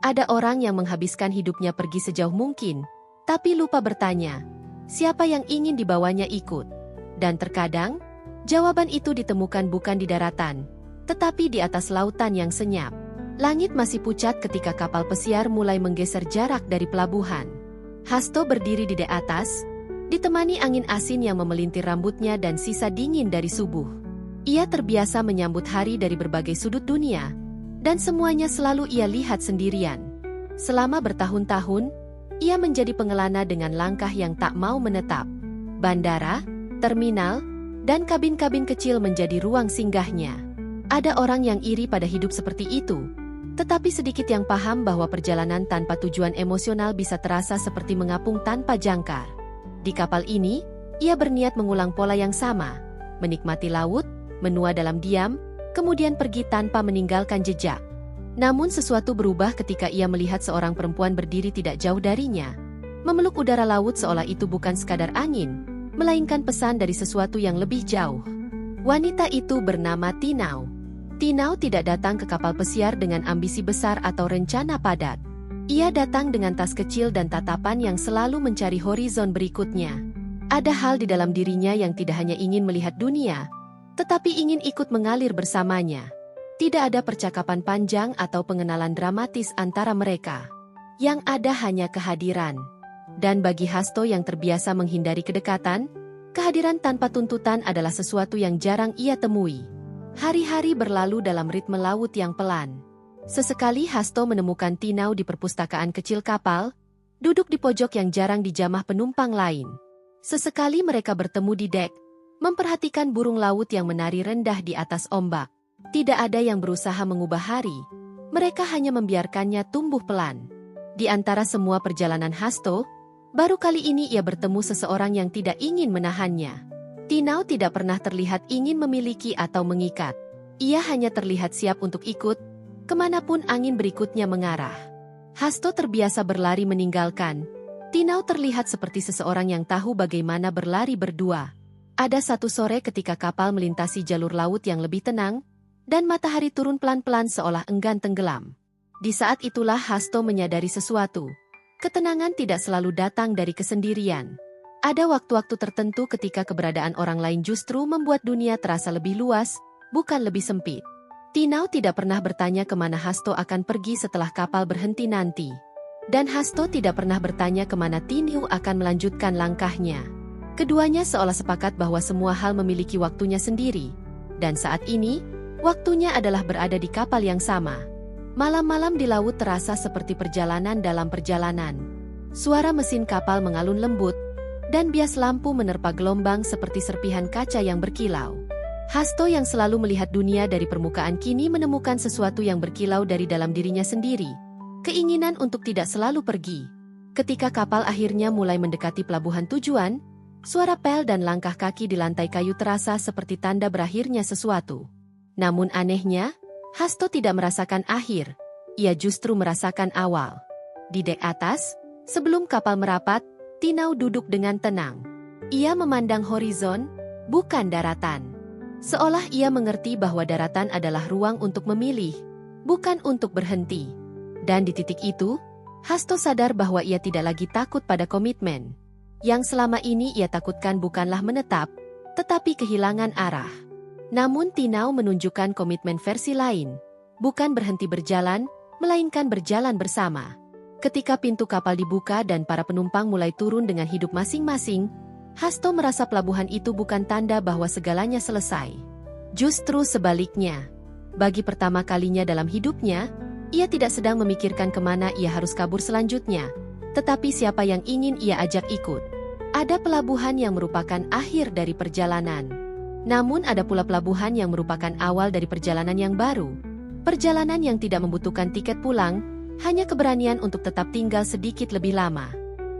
Ada orang yang menghabiskan hidupnya pergi sejauh mungkin, tapi lupa bertanya, siapa yang ingin dibawanya ikut? Dan terkadang, jawaban itu ditemukan bukan di daratan, tetapi di atas lautan yang senyap. Langit masih pucat ketika kapal pesiar mulai menggeser jarak dari pelabuhan. Hasto berdiri di dek atas, ditemani angin asin yang memelintir rambutnya dan sisa dingin dari subuh. Ia terbiasa menyambut hari dari berbagai sudut dunia, dan semuanya selalu ia lihat sendirian. Selama bertahun-tahun, ia menjadi pengelana dengan langkah yang tak mau menetap. Bandara, terminal, dan kabin-kabin kecil menjadi ruang singgahnya. Ada orang yang iri pada hidup seperti itu, tetapi sedikit yang paham bahwa perjalanan tanpa tujuan emosional bisa terasa seperti mengapung tanpa jangkar. Di kapal ini, ia berniat mengulang pola yang sama, menikmati laut, menua dalam diam, kemudian pergi tanpa meninggalkan jejak. Namun sesuatu berubah ketika ia melihat seorang perempuan berdiri tidak jauh darinya, memeluk udara laut seolah itu bukan sekadar angin, melainkan pesan dari sesuatu yang lebih jauh. Wanita itu bernama Tinau. Tinau tidak datang ke kapal pesiar dengan ambisi besar atau rencana padat. Ia datang dengan tas kecil dan tatapan yang selalu mencari horizon berikutnya. Ada hal di dalam dirinya yang tidak hanya ingin melihat dunia, tetapi ingin ikut mengalir bersamanya. Tidak ada percakapan panjang atau pengenalan dramatis antara mereka. Yang ada hanya kehadiran. Dan bagi Hasto yang terbiasa menghindari kedekatan, kehadiran tanpa tuntutan adalah sesuatu yang jarang ia temui. Hari-hari berlalu dalam ritme laut yang pelan. Sesekali Hasto menemukan Tinau di perpustakaan kecil kapal, duduk di pojok yang jarang dijamah penumpang lain. Sesekali mereka bertemu di dek, memperhatikan burung laut yang menari rendah di atas ombak. Tidak ada yang berusaha mengubah hari, mereka hanya membiarkannya tumbuh pelan. Di antara semua perjalanan Hasto, baru kali ini ia bertemu seseorang yang tidak ingin menahannya. Tinau tidak pernah terlihat ingin memiliki atau mengikat. Ia hanya terlihat siap untuk ikut, kemanapun angin berikutnya mengarah. Hasto terbiasa berlari meninggalkan. Tinau terlihat seperti seseorang yang tahu bagaimana berlari berdua. Ada satu sore ketika kapal melintasi jalur laut yang lebih tenang, dan matahari turun pelan-pelan seolah enggan tenggelam. Di saat itulah Hasto menyadari sesuatu. Ketenangan tidak selalu datang dari kesendirian. Ada waktu-waktu tertentu ketika keberadaan orang lain justru membuat dunia terasa lebih luas, bukan lebih sempit. Tinau tidak pernah bertanya kemana Hasto akan pergi setelah kapal berhenti nanti. Dan Hasto tidak pernah bertanya kemana Tinau akan melanjutkan langkahnya. Keduanya seolah sepakat bahwa semua hal memiliki waktunya sendiri. Dan saat ini, waktunya adalah berada di kapal yang sama. Malam-malam di laut terasa seperti perjalanan dalam perjalanan. Suara mesin kapal mengalun lembut, dan bias lampu menerpa gelombang seperti serpihan kaca yang berkilau. Hasto yang selalu melihat dunia dari permukaan kini menemukan sesuatu yang berkilau dari dalam dirinya sendiri. Keinginan untuk tidak selalu pergi. Ketika kapal akhirnya mulai mendekati pelabuhan tujuan, suara pel dan langkah kaki di lantai kayu terasa seperti tanda berakhirnya sesuatu. Namun anehnya, Hasto tidak merasakan akhir. Ia justru merasakan awal. Di dek atas, sebelum kapal merapat, Tinau duduk dengan tenang. Ia memandang horizon, bukan daratan. Seolah ia mengerti bahwa daratan adalah ruang untuk memilih, bukan untuk berhenti. Dan di titik itu, Hasto sadar bahwa ia tidak lagi takut pada komitmen. Yang selama ini ia takutkan bukanlah menetap, tetapi kehilangan arah. Namun Tinau menunjukkan komitmen versi lain, bukan berhenti berjalan, melainkan berjalan bersama. Ketika pintu kapal dibuka dan para penumpang mulai turun dengan hidup masing-masing, Hasto merasa pelabuhan itu bukan tanda bahwa segalanya selesai. Justru sebaliknya. Bagi pertama kalinya dalam hidupnya, ia tidak sedang memikirkan kemana ia harus kabur selanjutnya, tetapi siapa yang ingin ia ajak ikut. Ada pelabuhan yang merupakan akhir dari perjalanan. Namun ada pula pelabuhan yang merupakan awal dari perjalanan yang baru. Perjalanan yang tidak membutuhkan tiket pulang, hanya keberanian untuk tetap tinggal sedikit lebih lama.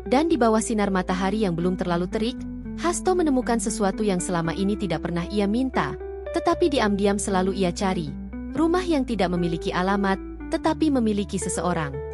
Dan di bawah sinar matahari yang belum terlalu terik, Hasto menemukan sesuatu yang selama ini tidak pernah ia minta, tetapi diam-diam selalu ia cari. Rumah yang tidak memiliki alamat, tetapi memiliki seseorang.